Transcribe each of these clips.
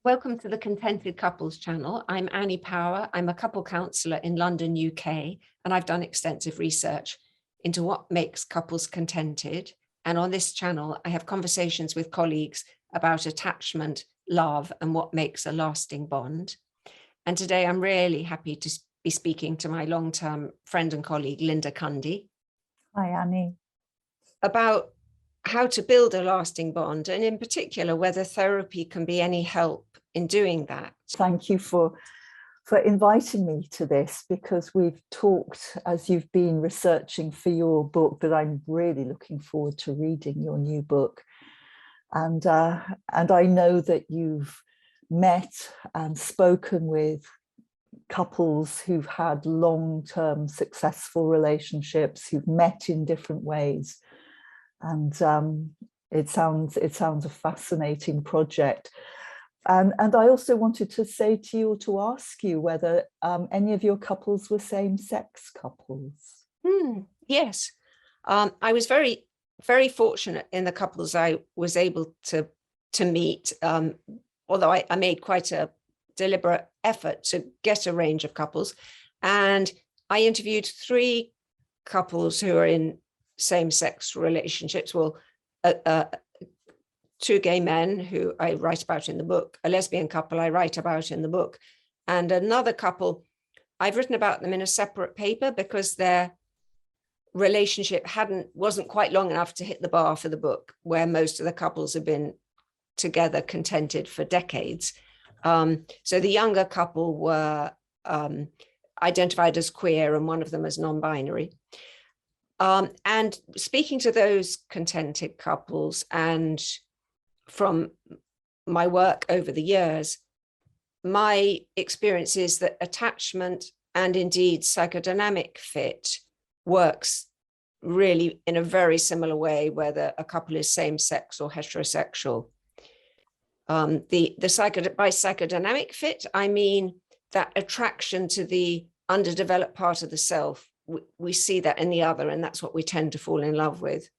Welcome to the Contented Couples channel. I'm Annie Power. I'm a couple counsellor in London, UK, and I've done extensive research into what makes couples contented. And on this channel, I have conversations with colleagues about attachment, love, and what makes a lasting bond. And today I'm really happy to be speaking to my long-term friend and colleague, Linda Cundy. Hi, Annie. About how to build a lasting bond, and in particular, whether therapy can be any help in doing that. Thank you for inviting me to this, because we've talked as you've been researching for your book, that I'm really looking forward to reading your new book. And I know that you've met and spoken with couples who've had long-term successful relationships, who've met in different ways. And it sounds a fascinating project. And I also wanted to say to you, or to ask you, whether any of your couples were same-sex couples. Yes, I was very, very fortunate in the couples I was able to meet, although I made quite a deliberate effort to get a range of couples. And I interviewed 3 couples who are in same-sex relationships. Well, 2 gay men who I write about in the book, a lesbian couple I write about in the book, and another couple. I've written about them in a separate paper because their relationship wasn't quite long enough to hit the bar for the book, where most of the couples have been together contented for decades. So the younger couple were identified as queer and one of them as non-binary. And speaking to those contented couples, and from my work over the years, my experience is that attachment and indeed psychodynamic fit works really in a very similar way, whether a couple is same-sex or heterosexual. By psychodynamic fit, I mean that attraction to the underdeveloped part of the self. We see that in the other, and that's what we tend to fall in love with,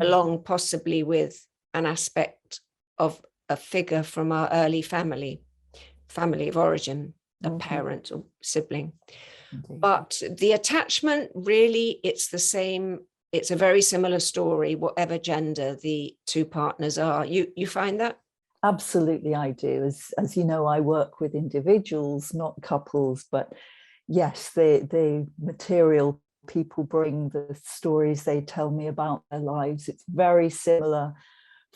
along possibly with an aspect of a figure from our early family of origin, a parent or sibling. But the attachment, really, it's the same. It's a very similar story, whatever gender the 2 partners are. You find that? Absolutely, I do. As you know, I work with individuals, not couples, but yes, the material people bring, the stories they tell me about their lives, it's very similar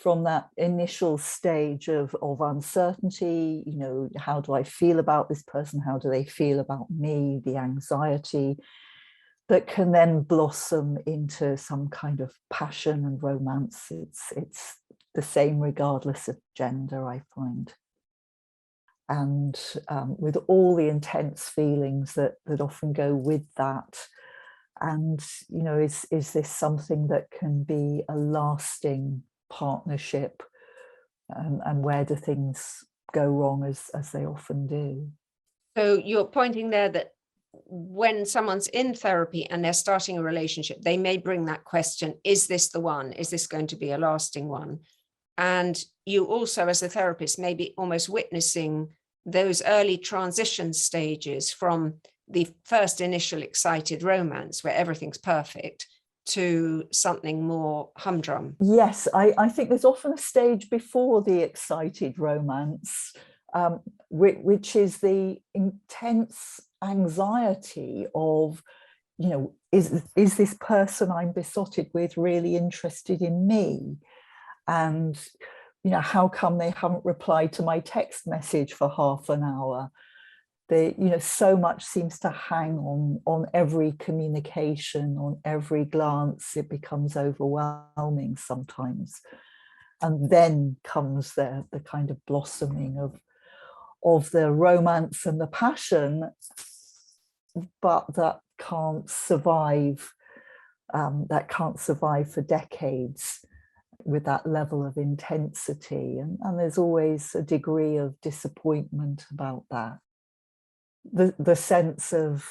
from that initial stage of uncertainty. You know, how do I feel about this person? How do they feel about me? The anxiety that can then blossom into some kind of passion and romance. It's the same regardless of gender, I find. And with all the intense feelings that often go with that. And, you know, is this something that can be a lasting partnership? And where do things go wrong, as they often do? So you're pointing there that when someone's in therapy and they're starting a relationship, they may bring that question, is this the one? Is this going to be a lasting one? And you also, as a therapist, may be almost witnessing those early transition stages from the first initial excited romance where everything's perfect to something more humdrum. Yes, I think there's often a stage before the excited romance, which is the intense anxiety of, you know, is this person I'm besotted with really interested in me? And, you know, how come they haven't replied to my text message for half an hour? You know, so much seems to hang on every communication, on every glance. It becomes overwhelming sometimes. And then comes the kind of blossoming of the romance and the passion, but that can't survive for decades with that level of intensity. And there's always a degree of disappointment about that. The sense of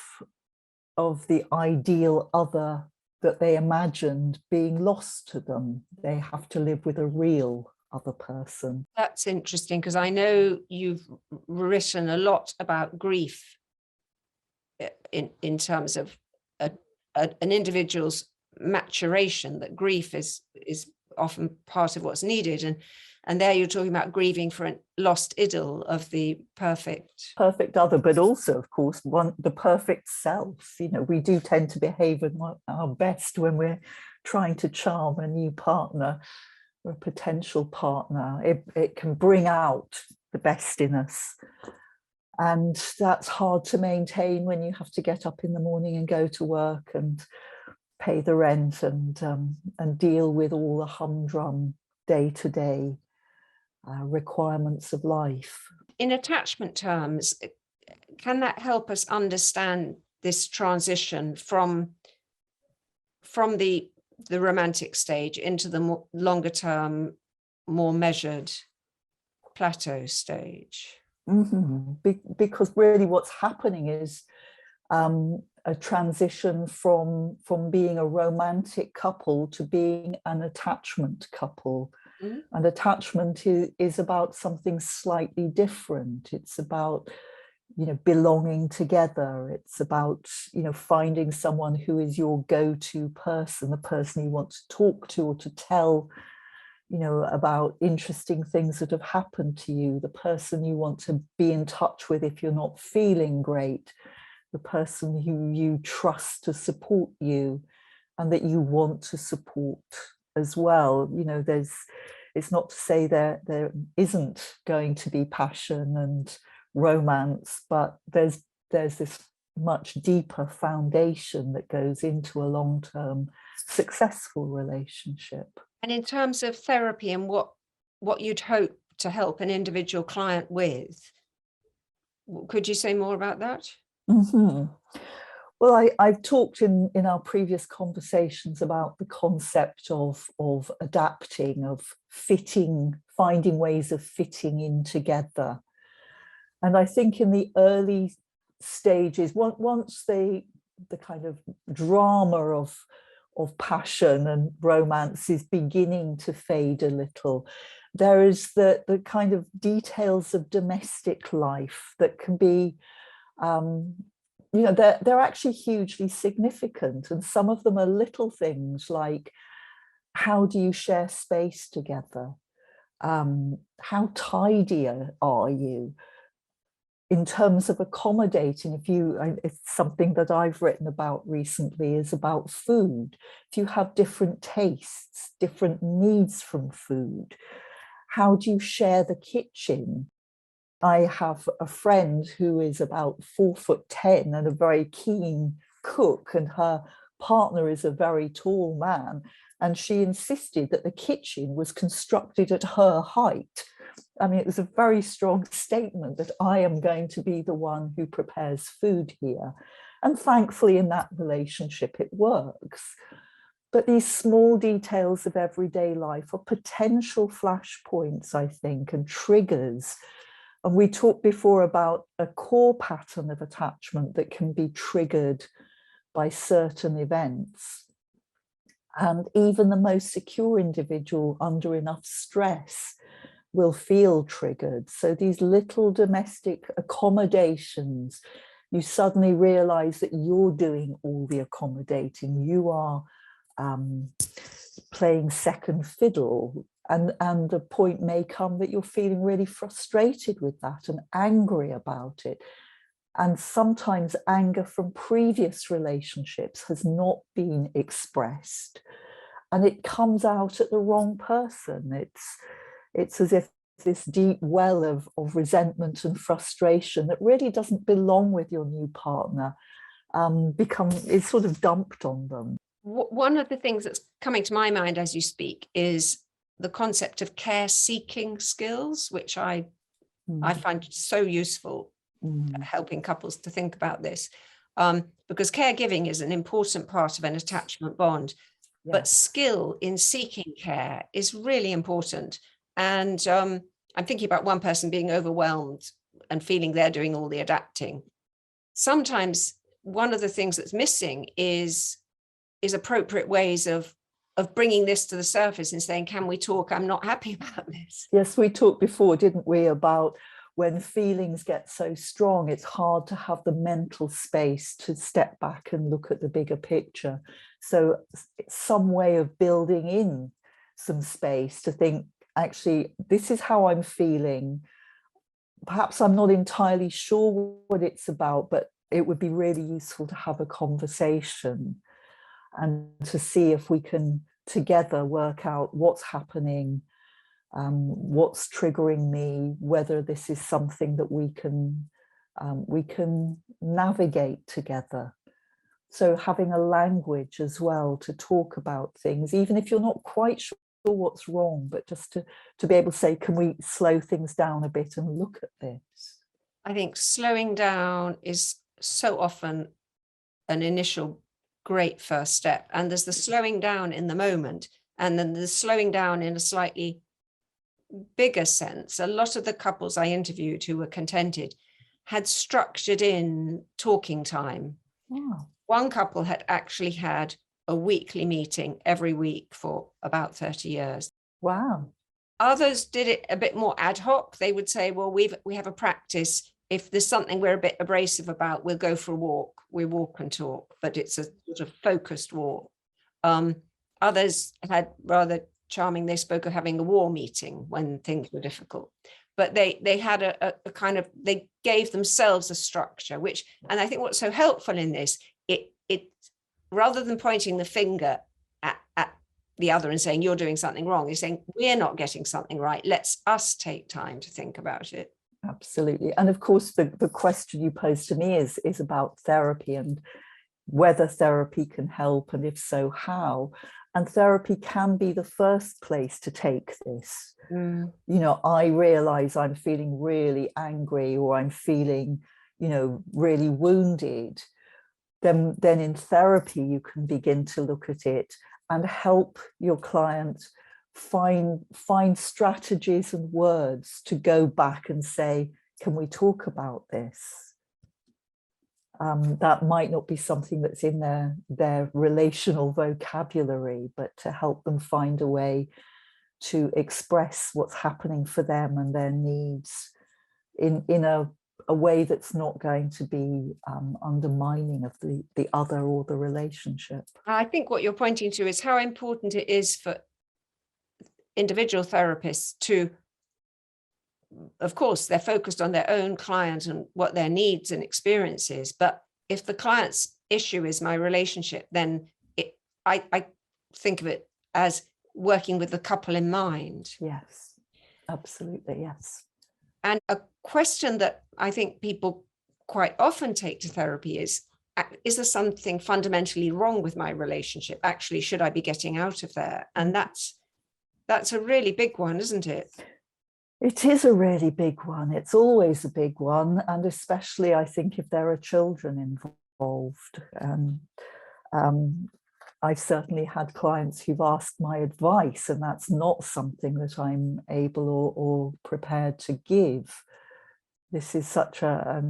the ideal other that they imagined being lost to them. They have to live with a real other person. That's interesting, because I know you've written a lot about grief in terms of an individual's maturation, that grief is often part of what's needed. And there you're talking about grieving for a lost idyll of the perfect other, but also, of course, the perfect self. You know, we do tend to behave at our best when we're trying to charm a new partner or a potential partner. It can bring out the best in us. And that's hard to maintain when you have to get up in the morning and go to work and pay the rent and deal with all the humdrum day-to-day requirements of life. In attachment terms, can that help us understand this transition from the romantic stage into the longer term, more measured plateau stage? Because really what's happening is a transition from being a romantic couple to being an attachment couple. And attachment is about something slightly different. It's about, you know, belonging together. It's about, you know, finding someone who is your go-to person, the person you want to talk to or to tell, you know, about interesting things that have happened to you, the person you want to be in touch with if you're not feeling great, the person who you trust to support you and that you want to support as well. You know, it's not to say there isn't going to be passion and romance, but there's this much deeper foundation that goes into a long-term successful relationship. And in terms of therapy and what you'd hope to help an individual client with, could you say more about that? Well, I've talked in our previous conversations about the concept of adapting, of fitting, finding ways of fitting in together. And I think in the early stages, once the kind of drama of passion and romance is beginning to fade a little, there is the kind of details of domestic life that can be, you know, they're actually hugely significant. And some of them are little things like, how do you share space together? How tidy are you? In terms of accommodating, it's something that I've written about recently, is about food. If you have different tastes, different needs from food, how do you share the kitchen? I have a friend who is about 4'10" and a very keen cook, and her partner is a very tall man. And she insisted that the kitchen was constructed at her height. I mean, it was a very strong statement that I am going to be the one who prepares food here. And thankfully, in that relationship, it works. But these small details of everyday life are potential flashpoints, I think, and triggers. And we talked before about a core pattern of attachment that can be triggered by certain events. And even the most secure individual under enough stress will feel triggered. So these little domestic accommodations, you suddenly realize that you're doing all the accommodating. You are playing second fiddle. And the point may come that you're feeling really frustrated with that and angry about it. And sometimes anger from previous relationships has not been expressed. And it comes out at the wrong person. It's as if this deep well of resentment and frustration that really doesn't belong with your new partner is sort of dumped on them. One of the things that's coming to my mind as you speak is the concept of care-seeking skills, which I find so useful, helping couples to think about this, because caregiving is an important part of an attachment bond, but skill in seeking care is really important. And I'm thinking about one person being overwhelmed and feeling they're doing all the adapting. Sometimes one of the things that's missing is appropriate ways of of bringing this to the surface and saying, can we talk? I'm not happy about this. Yes, we talked before, didn't we, about when feelings get so strong, it's hard to have the mental space to step back and look at the bigger picture. So it's some way of building in some space to think, actually, this is how I'm feeling. Perhaps I'm not entirely sure what it's about, but it would be really useful to have a conversation and to see if we can together work out what's happening, what's triggering me, whether this is something that we can navigate together. So having a language as well to talk about things, even if you're not quite sure what's wrong, but just to be able to say, can we slow things down a bit and look at this? I think slowing down is so often an initial great first step. And there's the slowing down in the moment, and then the slowing down in a slightly bigger sense. A lot of the couples I interviewed who were contented had structured in talking time. Wow. One couple had actually had a weekly meeting every week for about 30 years. Wow. Others did it a bit more ad hoc. They would say, well, we have a practice. If there's something we're a bit abrasive about, we'll go for a walk. We walk and talk, but it's a sort of focused walk. Others had rather charming, they spoke of having a war meeting when things were difficult. But they had a kind of, they gave themselves a structure, which, and I think what's so helpful in this, it rather than pointing the finger at the other and saying, you're doing something wrong, is saying, we're not getting something right. Let's us take time to think about it. Absolutely. And of course, the question you posed to me is about therapy and whether therapy can help, and if so, how. And therapy can be the first place to take this. You know, I realize I'm feeling really angry, or I'm feeling, you know, really wounded. Then in therapy, you can begin to look at it and help your client find strategies and words to go back and say, can we talk about this? That might not be something that's in their relational vocabulary, but to help them find a way to express what's happening for them and their needs in a way that's not going to be undermining of the other or the relationship. I think what you're pointing to is how important it is for individual therapists to, of course, they're focused on their own client and what their needs and experiences. But if the client's issue is my relationship, then I think of it as working with the couple in mind. Yes, absolutely, yes. And a question that I think people quite often take to therapy is there something fundamentally wrong with my relationship? Actually, should I be getting out of there? And that's a really big one, isn't it? It is a really big one. It's always a big one. And especially, I think, if there are children involved. I've certainly had clients who've asked my advice, and that's not something that I'm able or prepared to give. This is such a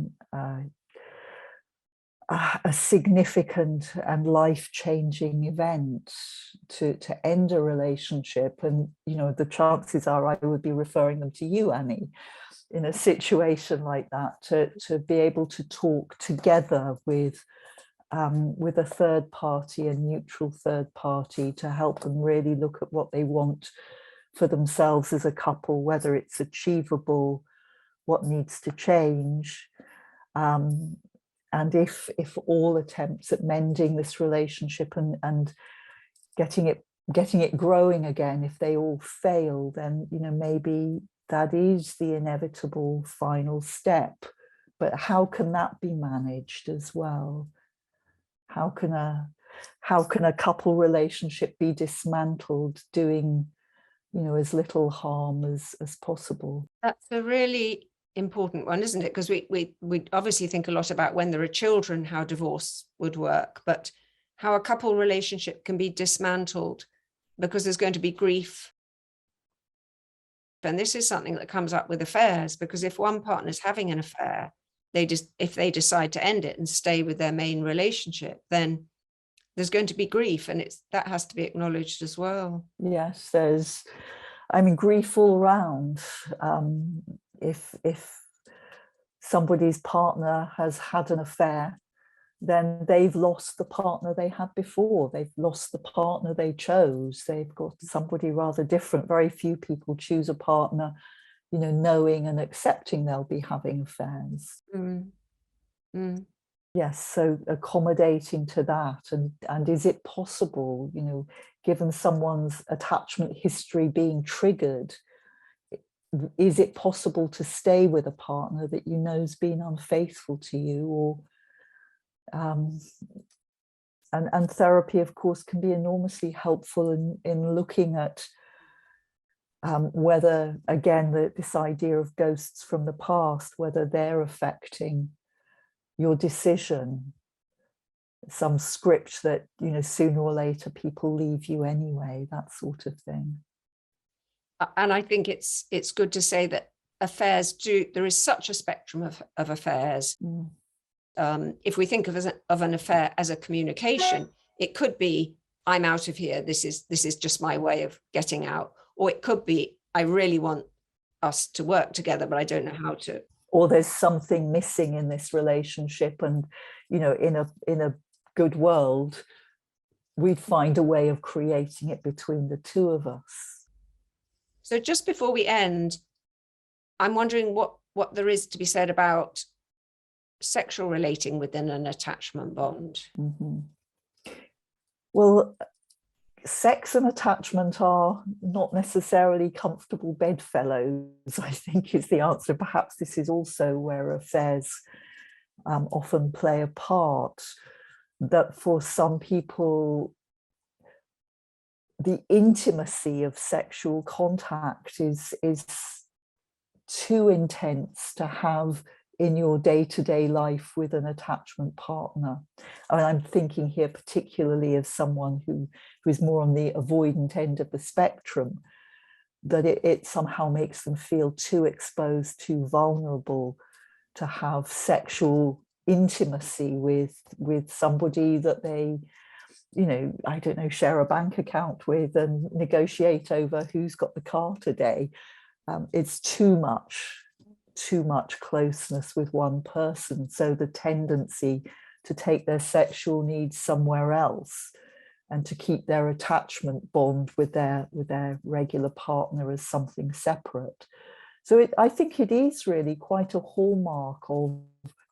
significant and life-changing event to end a relationship. And, you know, the chances are I would be referring them to you, Annie, in a situation like that, to be able to talk together with a third party, a neutral third party, to help them really look at what they want for themselves as a couple, whether it's achievable, what needs to change. And if all attempts at mending this relationship and getting it growing again, if they all fail, then, you know, maybe that is the inevitable final step. But how can that be managed as well? How can a couple relationship be dismantled, doing, you know, as little harm as possible? That's a really important one, isn't it? Because we obviously think a lot about when there are children, how divorce would work, but how a couple relationship can be dismantled because there's going to be grief. And this is something that comes up with affairs, because if one partner's having an affair, if they decide to end it and stay with their main relationship, then there's going to be grief, and that has to be acknowledged as well. Yes, there's, I mean, grief all around. If somebody's partner has had an affair, then they've lost the partner they had before. They've lost the partner they chose. They've got somebody rather different. Very few people choose a partner, you know, knowing and accepting they'll be having affairs. Yes, so accommodating to that, and is it possible, you know, given someone's attachment history being triggered, is it possible to stay with a partner that you know's been unfaithful to you? Or and therapy, of course, can be enormously helpful in looking at whether, again, this idea of ghosts from the past, whether they're affecting your decision, some script that, you know, sooner or later people leave you anyway, that sort of thing. And I think it's good to say that affairs there is such a spectrum of affairs. If we think of an affair as a communication, it could be, I'm out of here, this is just my way of getting out. Or it could be, I really want us to work together, but I don't know how to. Or there's something missing in this relationship, and, you know, in a good world, we'd find a way of creating it between the two of us. So just before we end, I'm wondering what there is to be said about sexual relating within an attachment bond. Well, sex and attachment are not necessarily comfortable bedfellows, I think, is the answer. Perhaps this is also where affairs often play a part, that for some people, the intimacy of sexual contact is too intense to have in your day-to-day life with an attachment partner. I mean, I'm thinking here particularly of someone who is more on the avoidant end of the spectrum, that it somehow makes them feel too exposed, too vulnerable to have sexual intimacy with somebody that they, you know, I don't know, share a bank account with and negotiate over who's got the car today. It's too much closeness with one person. So the tendency to take their sexual needs somewhere else and to keep their attachment bond with their regular partner as something separate. So I think it is really quite a hallmark of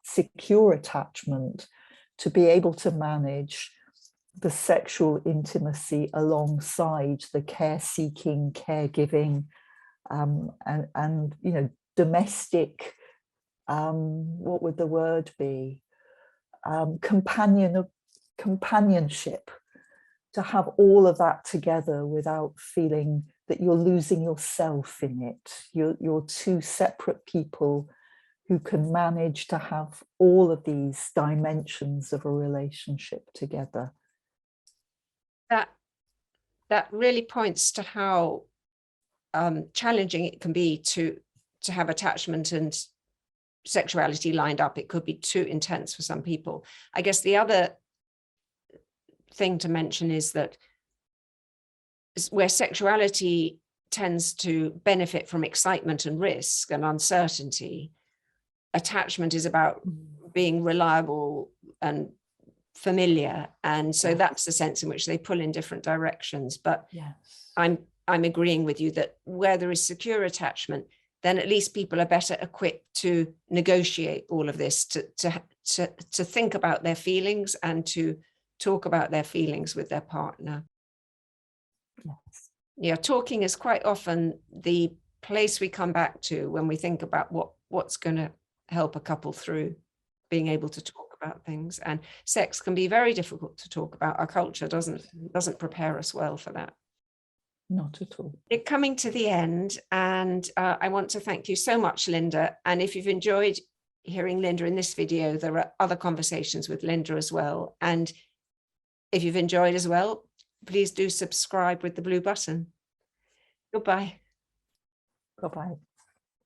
secure attachment to be able to manage the sexual intimacy alongside the care-seeking, caregiving, and you know, domestic, what would the word be? Companionship, to have all of that together without feeling that you're losing yourself in it. You're two separate people who can manage to have all of these dimensions of a relationship together. That really points to how challenging it can be to have attachment and sexuality lined up. It could be too intense for some people. I guess the other thing to mention is that where sexuality tends to benefit from excitement and risk and uncertainty, attachment is about being reliable and familiar. And so that's the sense in which they pull in different directions. But yes, I'm agreeing with you that where there is secure attachment, then at least people are better equipped to negotiate all of this, to think about their feelings and to talk about their feelings with their partner. yes. Yeah, talking is quite often the place we come back to when we think about what's going to help a couple through being able to talk about things. And sex can be very difficult to talk about. Our culture doesn't prepare us well for that. Not at all. We're coming to the end, and I want to thank you so much, Linda. And if you've enjoyed hearing Linda in this video, there are other conversations with Linda as well. And if you've enjoyed as well, please do subscribe with the blue button. Goodbye. Bye-bye.